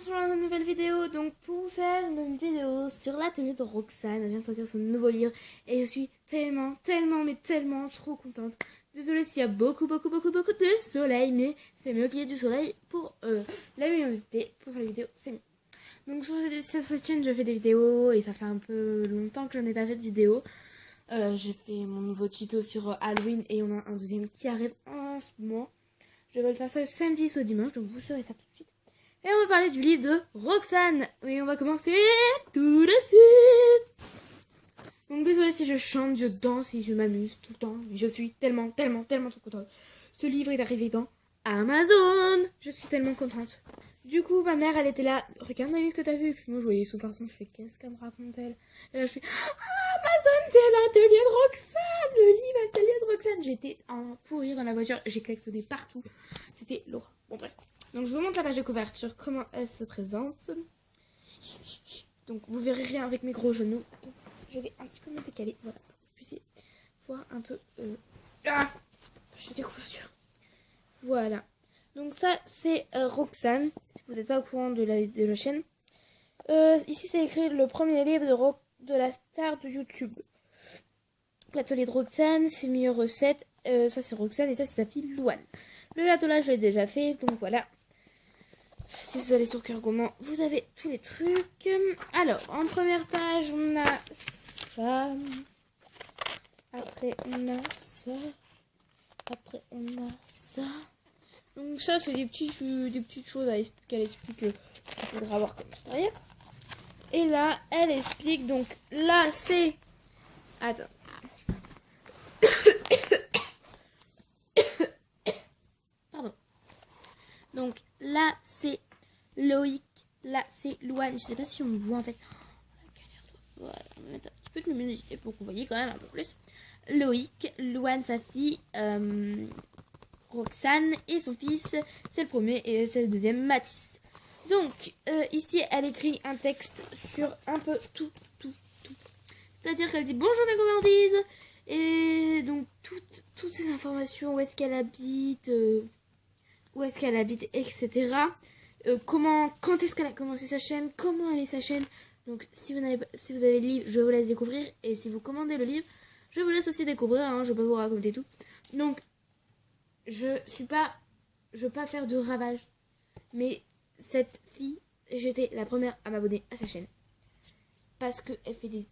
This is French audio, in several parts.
sur une nouvelle vidéo. Donc pour vous faire une vidéo sur l'atelier de Roxane, elle vient de sortir son nouveau livre et je suis tellement trop contente. Désolée s'il y a beaucoup de soleil, mais c'est mieux qu'il y ait du soleil pour la luminosité. Pour faire les vidéos, c'est mieux. Donc sur cette chaîne, je fais des vidéos et ça fait un peu longtemps que je n'ai pas fait de vidéo. J'ai fait mon nouveau tuto sur Halloween et on a un deuxième qui arrive en ce moment. Je vais le faire ça samedi soit dimanche, donc vous saurez ça tout de suite. Et on va parler du livre de Roxane. Et on va commencer tout de suite. Donc désolé si je chante, je danse et je m'amuse tout le temps. Mais je suis tellement trop contente. Ce livre est arrivé dans Amazon. Je suis tellement contente. Du coup, ma mère, elle était là. Regarde, mamie, ce que t'as vu. Et puis moi, je voyais son carton. Je fais, qu'est-ce qu'elle me raconte, elle? Et là, je fais, Amazon, c'est l'atelier de Roxane. Le livre atelier de Roxane. J'étais en fou rire dans la voiture. J'ai klaxonné partout. C'était lourd. Bon, bref. Donc, je vous montre la page de couverture, comment elle se présente. Donc, vous verrez rien avec mes gros genoux. Donc, je vais un petit peu me décaler. Voilà, pour que vous puissiez voir un peu. Page de couverture. Voilà. Donc ça, c'est Roxane, si vous n'êtes pas au courant de la chaîne. Ici, c'est écrit le premier livre de la star de YouTube. L'atelier de Roxane, ses meilleures recettes. Ça, c'est Roxane et ça, c'est sa fille Louane. Le gâteau là, je l'ai déjà fait, donc voilà. Si vous allez sur Cœur Gourmand, vous avez tous les trucs. Alors, en première page, on a ça. Après, on a ça. Après, on a ça. Donc ça, c'est des petites choses qu'elle explique qu'il faudra avoir comme matériel. Et là, elle explique, donc là, c'est... Attends. Pardon. Donc là, c'est Loïc. Là, c'est Louane. Je sais pas si on me voit en fait. Voilà, on va mettre un petit peu de luminosité pour que vous voyez quand même un peu plus. Loïc, Louane, sa fille... Roxane et son fils, c'est le premier et c'est le deuxième, Mathis. Donc, ici, elle écrit un texte sur un peu tout. C'est-à-dire qu'elle dit bonjour mes gourmandises et donc toutes ces informations, où est-ce qu'elle habite, etc. Quand est-ce qu'elle a commencé sa chaîne, comment elle est sa chaîne. Donc, si vous avez le livre, je vous laisse découvrir et si vous commandez le livre, je vous laisse aussi découvrir. Je vais pas vous raconter tout. Donc je veux pas faire de ravage, mais cette fille, j'étais la première à m'abonner à sa chaîne parce qu'elle fait des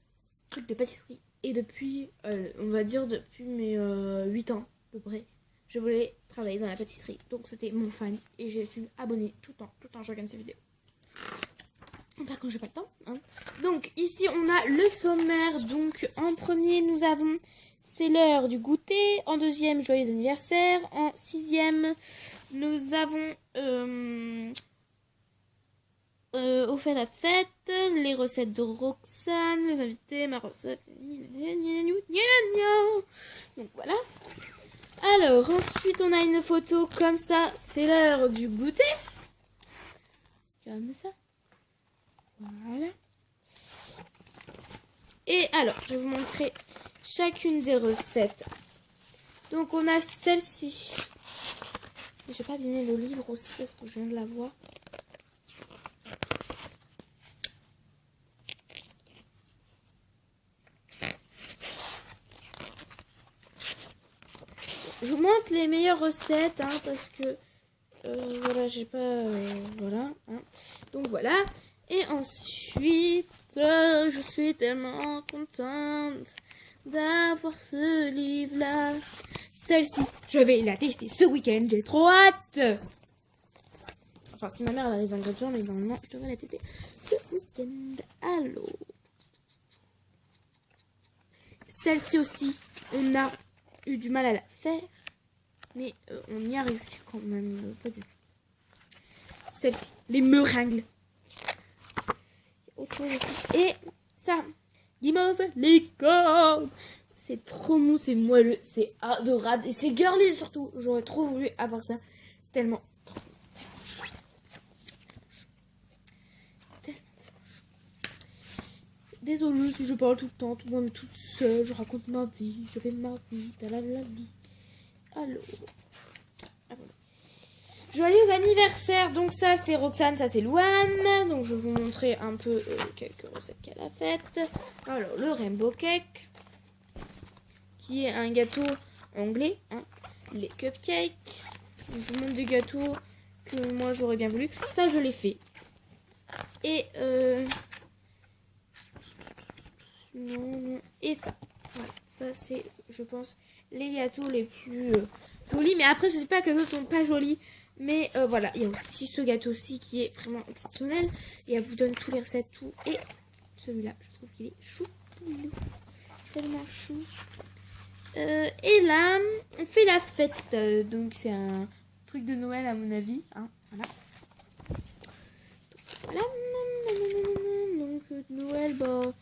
trucs de pâtisserie et depuis, on va dire depuis mes 8 ans à peu près, je voulais travailler dans la pâtisserie, donc c'était mon fan et je suis abonnée tout le temps je regarde ses vidéos. Par contre, j'ai pas le temps. Donc ici on a le sommaire. Donc en premier nous avons c'est l'heure du goûter. En deuxième, joyeux anniversaire. En sixième, nous avons au fait la fête, les recettes de Roxane, les invités, ma recette. Donc voilà. Alors ensuite, on a une photo comme ça. C'est l'heure du goûter. Comme ça. Voilà. Et alors, je vais vous montrer chacune des recettes. Donc, on a celle-ci. Je vais pas abîmer le livre aussi parce que je viens de la voir. Je vous montre les meilleures recettes parce que voilà, j'ai pas voilà. Donc voilà. Et ensuite, je suis tellement contente d'avoir ce livre-là. Celle-ci, je vais la tester ce week-end. J'ai trop hâte. Enfin, si ma mère a les ingrédients, mais normalement, je devrais la tester ce week-end. Alors, celle-ci aussi, on a eu du mal à la faire, mais on y a réussi quand même. Pas du tout. Celle-ci, les meringues. Autre chose aussi. Et ça, guimauve licorne. C'est trop mou, c'est moelleux, c'est adorable et c'est girly surtout. J'aurais trop voulu avoir ça. C'est tellement chouette. Tellement chouette. Désolée si je parle tout le temps, tout le monde toute seule. Je raconte ma vie, je fais ma vie, la vie. Alors, Joyeux anniversaire. Donc ça c'est Roxane, ça c'est Louane. Donc je vais vous montrer un peu quelques recettes qu'elle a faites. Alors le Rainbow Cake, qui est un gâteau anglais, hein. Les cupcakes. Donc, je vous montre des gâteaux que moi j'aurais bien voulu. Ça je l'ai fait. Et non. Et ça. Voilà. Ça c'est, je pense, les gâteaux les plus jolis. Mais après je dis pas que les autres sont pas jolis. Mais voilà, il y a aussi ce gâteau-ci qui est vraiment exceptionnel. Et elle vous donne tous les recettes, tout. Et celui-là, je trouve qu'il est chou. Tellement chou. Et là, on fait la fête. Donc c'est un truc de Noël à mon avis. Hein, voilà. Donc Noël, bah,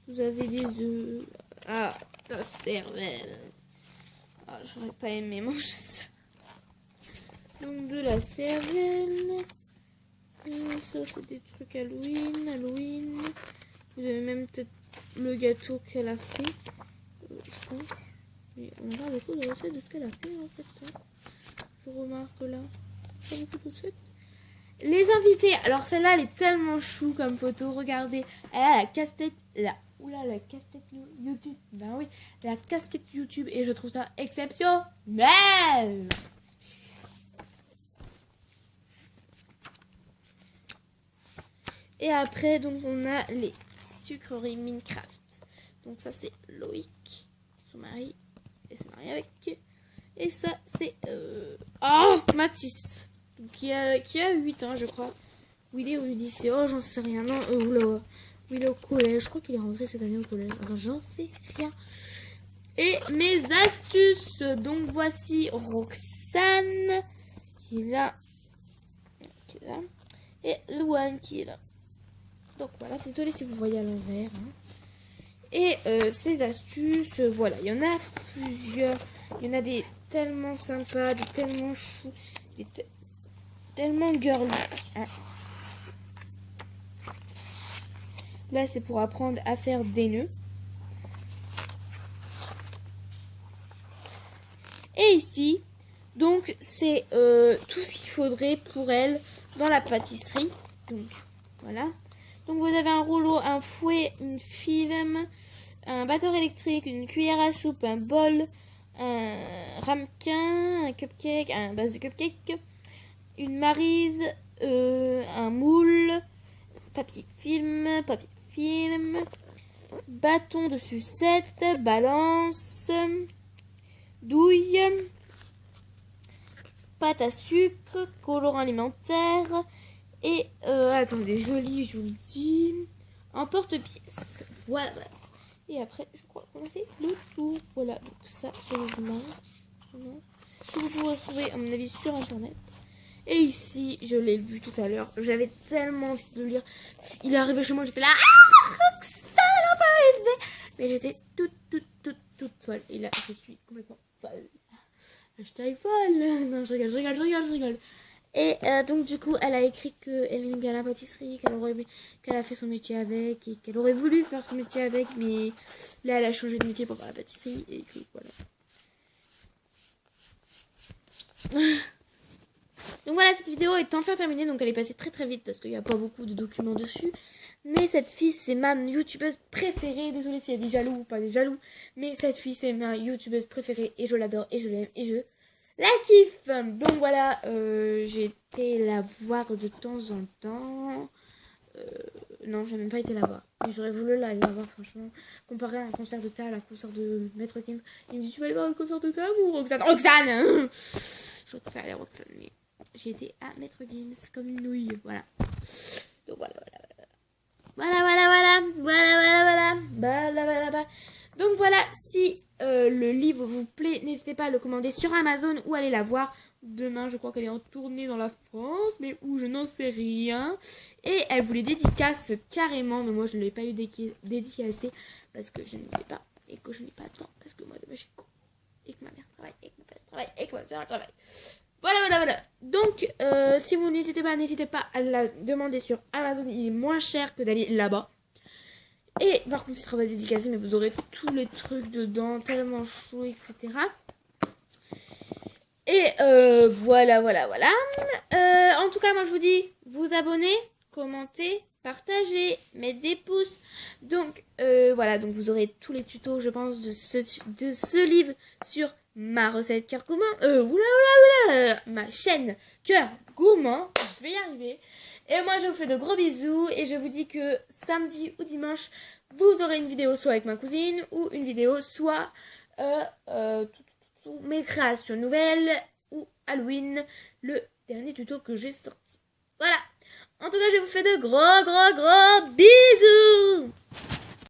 vous avez des œufs. Ah, ta cervelle. Ah, j'aurais pas aimé manger ça. Donc de la cervelle. Ça c'est des trucs Halloween. Vous avez même peut-être le gâteau qu'elle a fait. Je pense. Mais on a pas beaucoup de recettes de ce qu'elle a fait en fait. Je remarque là. Pas beaucoup de recettes. Les invités. Alors celle-là elle est tellement chou comme photo. Regardez. Elle a la casse-tête. Oula, la casquette YouTube. Ben oui, la casquette YouTube. Et je trouve ça exceptionnel. Et après, donc, on a les sucreries Minecraft. Donc, ça, c'est Loïc, son mari, et son mari avec. Et ça, c'est Mathis, donc, qui a 8 ans, je crois. Où il est au lycée. Oh, j'en sais rien. Non, où il est au collège. Je crois qu'il est rentré cette année au collège. Alors, j'en sais rien. Et mes astuces. Donc, voici Roxane, qui est là. Et Louane, qui est là. Donc voilà, désolé si vous voyez à l'envers. Hein. Et ces astuces, voilà, il y en a plusieurs. Il y en a des tellement sympas, des tellement choux, des tellement girly. Hein. Là, c'est pour apprendre à faire des nœuds. Et ici, donc, c'est tout ce qu'il faudrait pour elle dans la pâtisserie. Donc, voilà. Donc vous avez un rouleau, un fouet, une film, un batteur électrique, une cuillère à soupe, un bol, un ramequin, un cupcake, un base de cupcake, une maryse, un moule, papier film, bâton de sucette, balance, douille, pâte à sucre, colorant alimentaire. Et attendez, joli, je vous le dis. Un porte-pièce. Voilà. Et après, je crois qu'on a fait le tour. Voilà, donc ça, c'est les images. Que vous pourrez trouver, à mon avis, sur internet. Et ici, je l'ai vu tout à l'heure. J'avais tellement envie de le lire. Il est arrivé chez moi, j'étais là. Ah, Roxane, on peut arriver. Mais j'étais toute folle. Et là, je suis complètement folle. Hashtag folle. Non, je rigole. Et donc du coup elle a écrit qu'elle aime bien la pâtisserie, qu'elle a fait son métier avec et qu'elle aurait voulu faire son métier avec, mais là elle a changé de métier pour faire la pâtisserie et que voilà. Donc voilà, cette vidéo est enfin terminée, donc elle est passée très vite parce qu'il n'y a pas beaucoup de documents dessus. Mais cette fille c'est ma youtubeuse préférée, désolée s'il y a des jaloux ou pas des jaloux, mais cette fille c'est ma youtubeuse préférée et je l'adore et je l'aime et je la kiffe. Donc voilà, j'ai été la voir de temps en temps. Non, j'ai même pas été la voir. Mais j'aurais voulu la voir, franchement. Comparé à un concert de Tal, à un concert de Maître Kim. Il me dit, tu vas aller voir le concert de Tal ou Roxane? Roxane. Je préfère aller à Roxane, mais j'ai été à Maître Gims comme une nouille. Voilà. Donc voilà. Donc voilà, si le livre vous plaît, n'hésitez pas à le commander sur Amazon ou aller la voir. Demain, je crois qu'elle est en tournée dans la France, mais où je n'en sais rien. Et elle voulait dédicace carrément, mais moi je ne l'ai pas eu dédicacée parce que je ne l'ai pas et que je n'ai pas le temps parce que moi demain j'ai cours et que ma mère travaille et que mon père travaille et que ma soeur travaille. Voilà. Donc, si vous n'hésitez pas à la demander sur Amazon, il est moins cher que d'aller là-bas. Et par contre, il sera pas dédicacé, mais vous aurez tous les trucs dedans, tellement chou, etc. Et voilà. En tout cas, moi je vous dis, vous abonnez, commentez, partagez, mettez des pouces. Donc voilà, donc vous aurez tous les tutos, je pense, de ce livre sur ma recette cœur gourmand. Ma chaîne cœur gourmand. Je vais y arriver. Et moi je vous fais de gros bisous et je vous dis que samedi ou dimanche, vous aurez une vidéo soit avec ma cousine ou une vidéo soit mes créations nouvelles ou Halloween, le dernier tuto que j'ai sorti. Voilà. En tout cas, je vous fais de gros bisous.